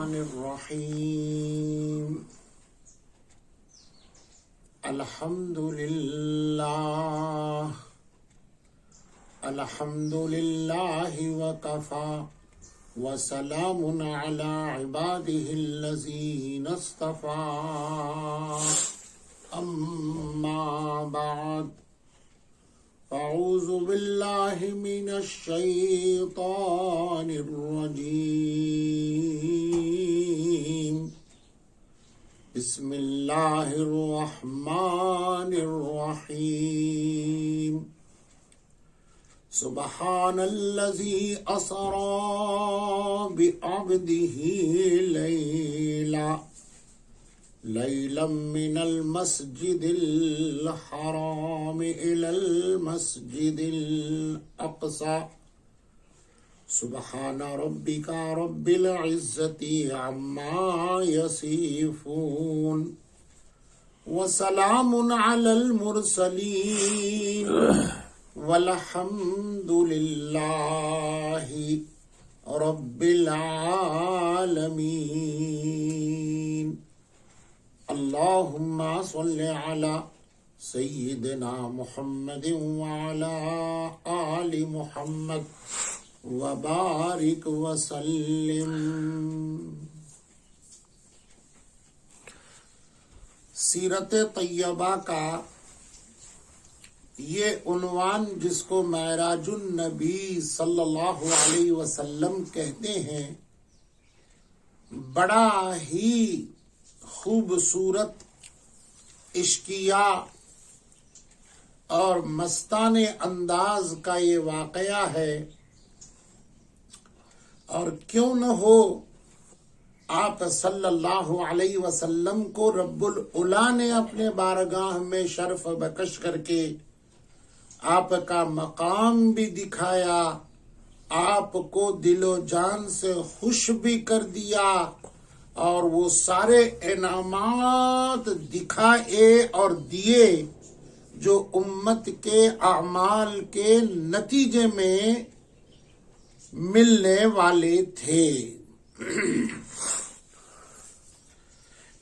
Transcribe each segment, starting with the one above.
الرحمن الرحیم الحمد للہ وکفی وسلام علی عباده الذین اصطفی اما بعد اعوذ باللہ من الشیطان الرجیم بسم اللہ الرحمن الرحیم سبحان الذی اسری بعبده لیلا من المسجد الحرام إلى المسجد الأقصى سبحان ربك رب العزة عما يصفون وسلام على المرسلين والحمد لله رب العالمين اللهم صل على سيدنا محمد وعلى آل محمد وبارك وسلم۔ سیرت طیبہ کا یہ عنوان جس کو معراج النبی صلی اللہ علیہ وسلم کہتے ہیں، بڑا ہی خوبصورت، عشقیہ اور مستانہ انداز کا یہ واقعہ ہے، اور کیوں نہ ہو آپ صلی اللہ علیہ وسلم کو رب العلا نے اپنے بارگاہ میں شرف بخش کر کے آپ کا مقام بھی دکھایا، آپ کو دل و جان سے خوش بھی کر دیا، اور وہ سارے انعامات دکھائے اور دیے جو امت کے اعمال کے نتیجے میں ملنے والے تھے۔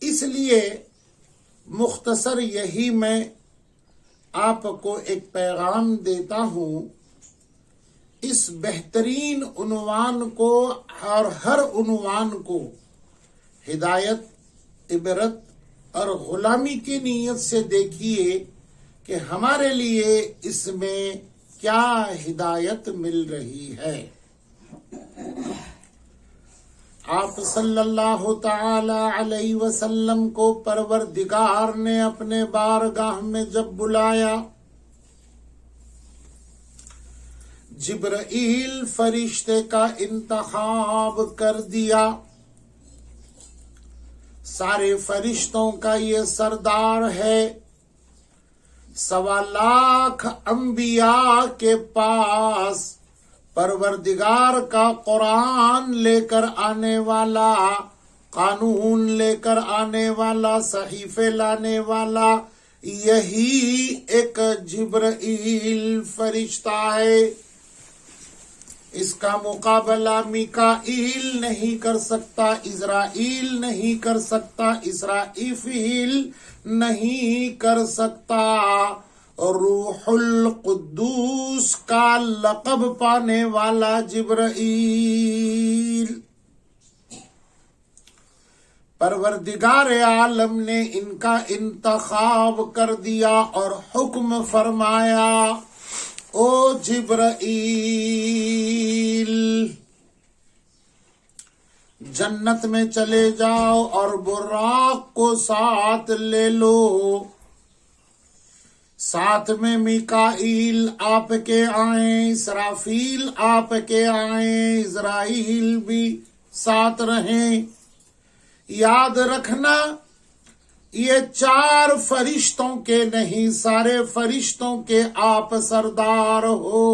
اس لیے مختصر یہی میں آپ کو ایک پیغام دیتا ہوں، اس بہترین عنوان کو اور ہر عنوان کو ہدایت، عبرت اور غلامی کی نیت سے دیکھیے کہ ہمارے لیے اس میں کیا ہدایت مل رہی ہے۔ آپ صلی اللہ تعالی علیہ وسلم کو پروردگار نے اپنے بارگاہ میں جب بلایا، جبرائیل فرشتے کا انتخاب کر دیا، سارے فرشتوں کا یہ سردار ہے، 1.25 لاکھ انبیاء کے پاس پروردگار کا قرآن لے کر آنے والا، قانون لے کر آنے والا، صحیفے لانے والا یہی ایک جبرائیل فرشتہ ہے۔ اس کا مقابلہ میکائیل نہیں کر سکتا، عزرائیل نہیں کر سکتا، اسرافیل نہیں کر سکتا۔ روح القدوس کا لقب پانے والا جبرائیل، پروردگار عالم نے ان کا انتخاب کر دیا اور حکم فرمایا، او جبرائیل جنت میں چلے جاؤ اور براق کو ساتھ لے لو، ساتھ میں میکائیل آپ کے آئیں، اسرافیل آپ کے آئیں، عزرائیل بھی ساتھ رہیں۔ یاد رکھنا، یہ 4 فرشتوں کے نہیں، سارے فرشتوں کے آپ سردار ہو۔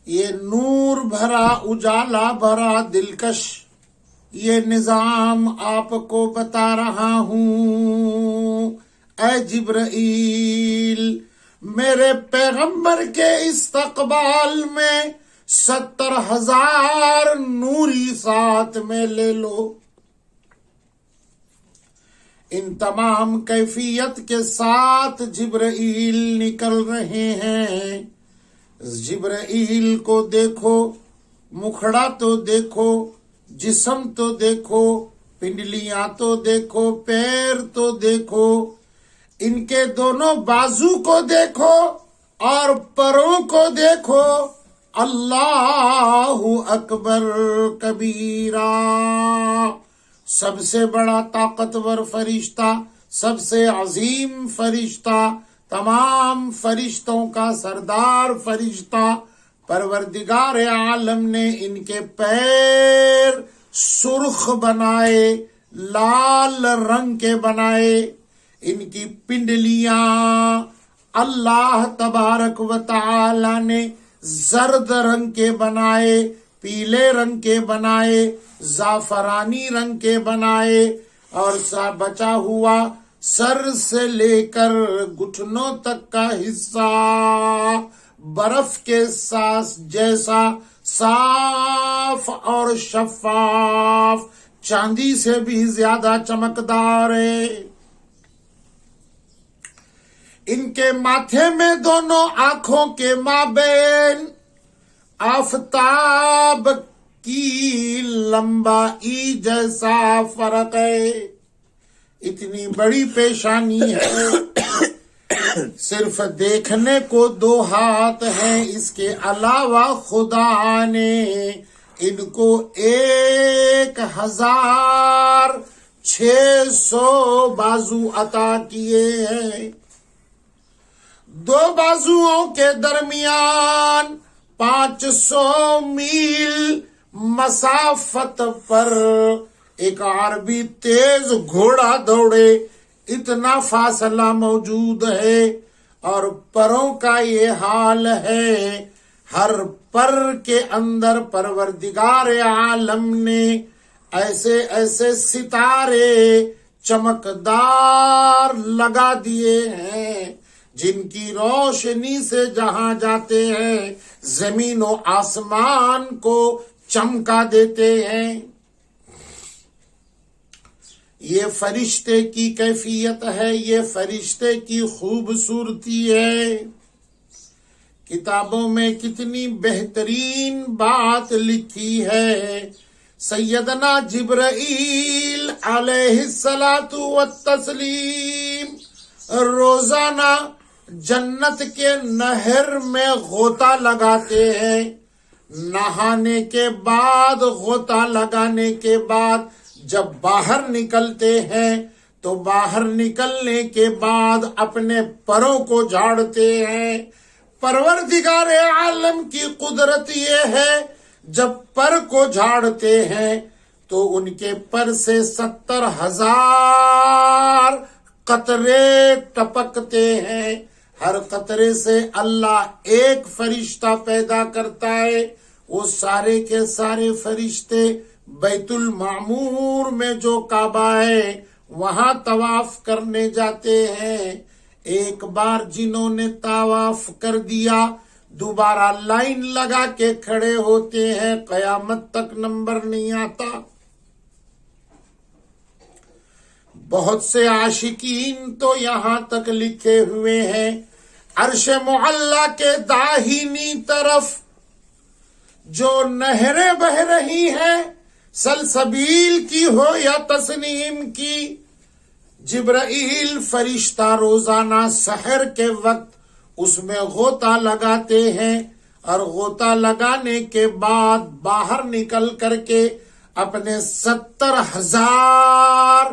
یہ نور بھرا، اجالا بھرا، دلکش یہ نظام آپ کو بتا رہا ہوں۔ اے جبرائیل، میرے پیغمبر کے استقبال میں 70,000 نوری ساتھ میں لے لو۔ ان تمام کیفیت کے ساتھ جبرائیل نکل رہے ہیں۔ جبرائیل کو دیکھو، مکھڑا تو دیکھو، جسم تو دیکھو، پنڈلیاں تو دیکھو، پیر تو دیکھو، ان کے دونوں بازو کو دیکھو اور پروں کو دیکھو۔ اللہ اکبر کبیرہ، سب سے بڑا طاقتور فرشتہ، سب سے عظیم فرشتہ، تمام فرشتوں کا سردار فرشتہ، پروردگار عالم نے ان کے پیر سرخ بنائے، لال رنگ کے بنائے، ان کی پنڈلیاں اللہ تبارک و تعالی نے زرد رنگ کے بنائے، پیلے رنگ کے بنائے، زعفرانی رنگ کے بنائے، اور بچا ہوا سر سے لے کر گھٹنوں تک کا حصہ برف کے ساس جیسا صاف اور شفاف، چاندی سے بھی زیادہ چمکدار ہے۔ ان کے ماتھے میں دونوں آنکھوں کے مابین آفتاب کی لمبائی جیسا فرق ہے۔ اتنی بڑی پیشانی ہے، صرف دیکھنے کو 2 ہاتھ ہیں، اس کے علاوہ خدا نے ان کو 1600 بازو عطا کیے ہیں۔ 2 بازوؤں کے درمیان 500 میل مسافت پر ایک عربی تیز گھوڑا دوڑے اتنا فاصلہ موجود ہے، اور پروں کا یہ حال ہے۔ ہر پر کے اندر پروردگار عالم نے ایسے ایسے ستارے چمکدار لگا دیے ہیں، جن کی روشنی سے جہاں جاتے ہیں زمین و آسمان کو چمکا دیتے ہیں۔ یہ فرشتے کی کیفیت ہے، یہ فرشتے کی خوبصورتی ہے۔ کتابوں میں کتنی بہترین بات لکھی ہے۔ سیدنا جبرائیل علیہ الصلاۃ والتسلیم روزانہ جنت کے نہر میں غوطہ لگاتے ہیں۔ نہانے کے بعد، غوطہ لگانے کے بعد جب باہر نکلتے ہیں تو باہر نکلنے کے بعد اپنے پروں کو جھاڑتے ہیں۔ پروردگار عالم کی قدرت یہ ہے، جب پر کو جھاڑتے ہیں تو ان کے پر سے 70,000 قطرے ٹپکتے ہیں۔ ہر قطرے سے اللہ ایک فرشتہ پیدا کرتا ہے۔ وہ سارے کے سارے فرشتے بیت المعمور میں جو کعبہ ہے وہاں طواف کرنے جاتے ہیں۔ ایک بار جنہوں نے طواف کر دیا دوبارہ لائن لگا کے کھڑے ہوتے ہیں، قیامت تک نمبر نہیں آتا۔ بہت سے عاشقین تو یہاں تک لکھے ہوئے ہیں، عرش معلی کے داہنی طرف جو نہریں بہ رہی ہیں، سلسبیل کی ہو یا تسنیم کی، جبرائیل فرشتہ روزانہ سحر کے وقت اس میں غوطہ لگاتے ہیں، اور غوطہ لگانے کے بعد باہر نکل کر کے اپنے 70,000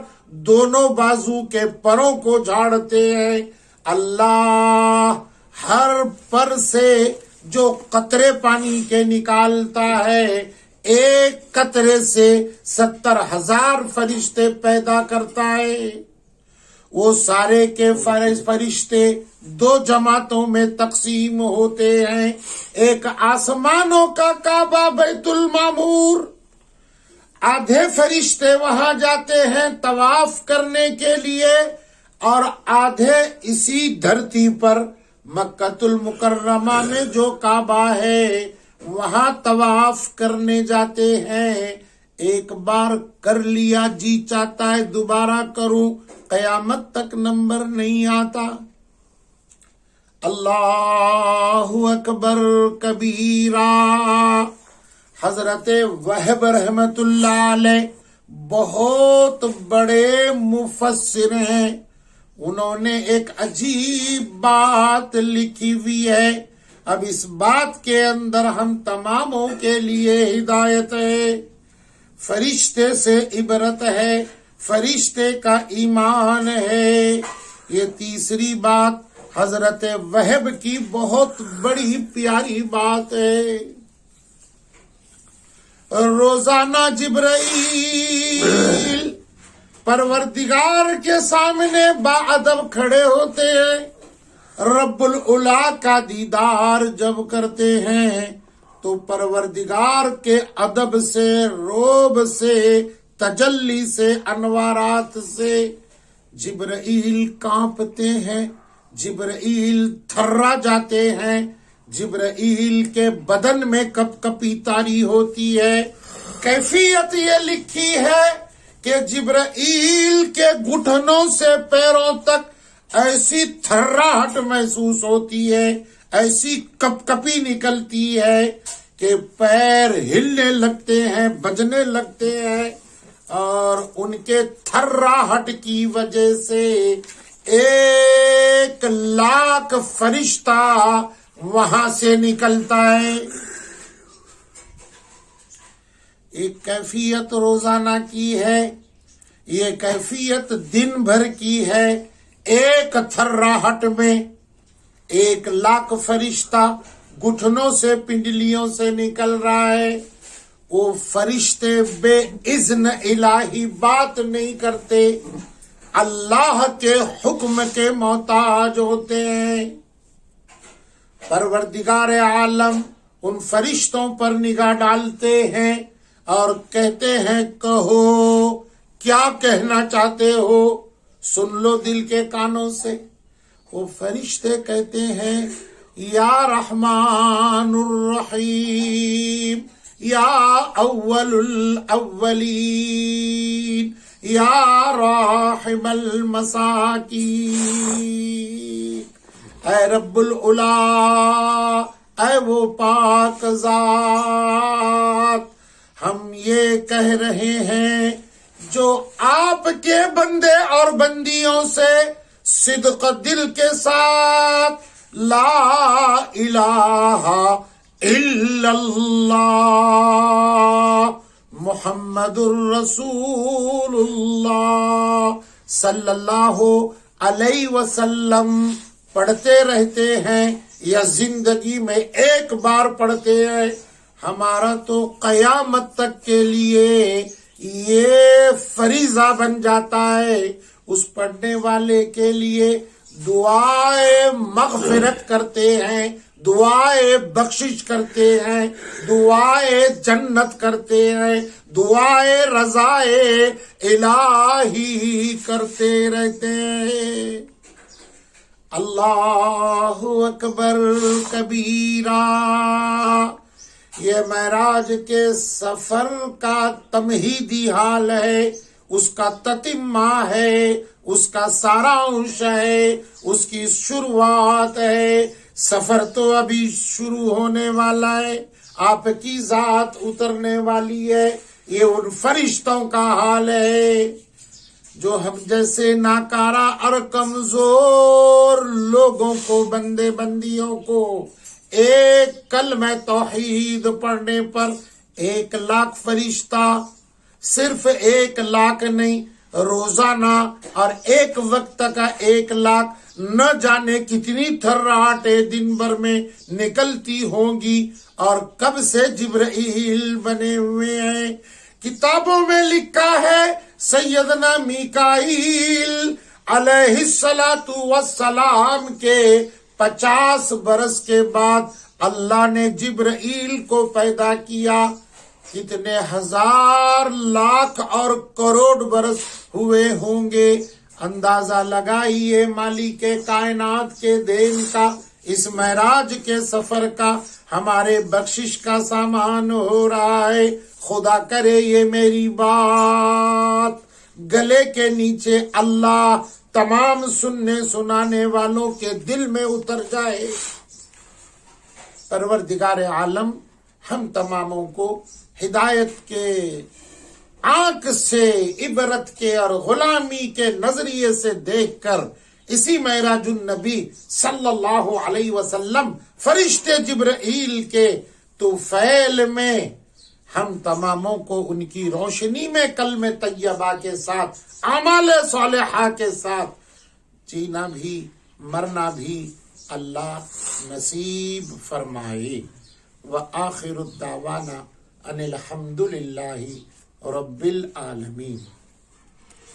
دونوں بازو کے پروں کو جھاڑتے ہیں۔ اللہ ہر پر سے جو قطرے پانی کے نکالتا ہے، ایک قطرے سے 70,000 فرشتے پیدا کرتا ہے۔ وہ سارے کے فرشتے 2 جماعتوں میں تقسیم ہوتے ہیں۔ ایک آسمانوں کا کعبہ بیت المعمور، آدھے فرشتے وہاں جاتے ہیں طواف کرنے کے لیے، اور آدھے اسی دھرتی پر مکہ المکرمہ میں جو کعبہ ہے وہاں طواف کرنے جاتے ہیں، ایک بار کر لیا جی چاہتا ہے دوبارہ کروں، قیامت تک نمبر نہیں آتا۔ اللہ اکبر کبیرہ۔ حضرت وہب رحمت اللہ علیہ بہت بڑے مفسر ہیں، انہوں نے ایک عجیب بات لکھی ہوئی ہے۔ اب اس بات کے اندر ہم تماموں کے لیے ہدایت ہے، فرشتے سے عبرت ہے، فرشتے کا ایمان ہے۔ یہ تیسری بات حضرت وہب کی بہت بڑی پیاری بات ہے۔ روزانہ جبرائیل پروردگار کے سامنے باادب کھڑے ہوتے ہیں، رب العلا کا دیدار جب کرتے ہیں تو پروردگار کے ادب سے، روب سے، تجلی سے، انوارات سے جبرائیل کانپتے ہیں، جبرائیل تھرا جاتے ہیں، جبرائیل کے بدن میں کپ کپی طاری ہوتی ہے۔ کیفیت یہ لکھی ہے کہ جبرائیل کے گھٹنوں سے پیروں تک ایسی تھراہٹ محسوس ہوتی ہے، ایسی کپ کپی نکلتی ہے کہ پیر ہلنے لگتے ہیں، بجنے لگتے ہیں، اور ان کے تھراہٹ کی وجہ سے 1,00,000 فرشتہ وہاں سے نکلتا ہے۔ ایک کیفیت روزانہ کی ہے، یہ کیفیت دن بھر کی ہے۔ ایک تھراہٹ میں 1,00,000 فرشتہ گھٹنوں سے، پنڈلیوں سے نکل رہا ہے۔ وہ فرشتے بے اذن الہی بات نہیں کرتے، اللہ کے حکم کے محتاج ہوتے ہیں۔ پروردگار عالم ان فرشتوں پر نگاہ ڈالتے ہیں اور کہتے ہیں کہو کیا کہنا چاہتے ہو، سن لو دل کے کانوں سے۔ وہ فرشتے کہتے ہیں یا رحمان الرحیم، یا اول الاولین، یا راحم المساکین۔ اے رب العلا، اے وہ پاک ذات، ہم یہ کہہ رہے ہیں جو آپ کے بندے اور بندیوں سے صدق دل کے ساتھ لا الہ الا اللہ محمد الرسول اللہ صلی اللہ علیہ وسلم پڑھتے رہتے ہیں یا زندگی میں ایک بار پڑھتے ہیں، ہمارا تو قیامت تک کے لیے یہ فریضہ بن جاتا ہے۔ اس پڑھنے والے کے لیے دعائے مغفرت کرتے ہیں، دعائے بخشش کرتے ہیں، دعائے جنت کرتے ہیں، دعائے رضائے الہی کرتے رہتے ہیں۔ اللہ اکبر کبیرہ۔ یہ معراج کے سفر کا تمہیدی حال ہے، اس کا تتمہ ہے، اس کا سارانش ہے، اس کی شروعات ہے۔ سفر تو ابھی شروع ہونے والا ہے، آپ کی ذات اترنے والی ہے۔ یہ ان فرشتوں کا حال ہے جو ہم جیسے ناکارہ اور کمزور لوگوں کو، بندے بندیوں کو ایک کلمہ توحید پڑھنے پر 1,00,000 فرشتہ، صرف 1,00,000 نہیں، روزانہ اور ایک وقت کا 1,00,000، نہ جانے کتنی تھراہٹیں دن بھر میں نکلتی ہوں گی، اور کب سے جبرائیل بنے ہوئے ہیں۔ کتابوں میں لکھا ہے سیدنا میکائیل علیہ السلام کے 50 برس کے بعد اللہ نے جبرائیل کو پیدا کیا۔ کتنے ہزار، لاکھ اور کروڑ برس ہوئے ہوں گے، اندازہ لگائیے مالک کائنات کے دین کا۔ اس معراج کے سفر کا ہمارے بخشش کا سامان ہو رہا ہے۔ خدا کرے یہ میری بات گلے کے نیچے اللہ تمام سننے سنانے والوں کے دل میں اتر جائے۔ پروردگار عالم ہم تماموں کو ہدایت کے آنکھ سے، عبرت کے اور غلامی کے نظریے سے دیکھ کر اسی معراج النبی صلی اللہ علیہ وسلم فرشتے جبرائیل کے طفیل میں ہم تماموں کو ان کی روشنی میں کلمہ طیبہ کے ساتھ، اعمال صالحہ کے ساتھ جینا بھی مرنا بھی اللہ نصیب فرمائے۔ وآخر الدعوانا ان الحمد للہ رب العالمین۔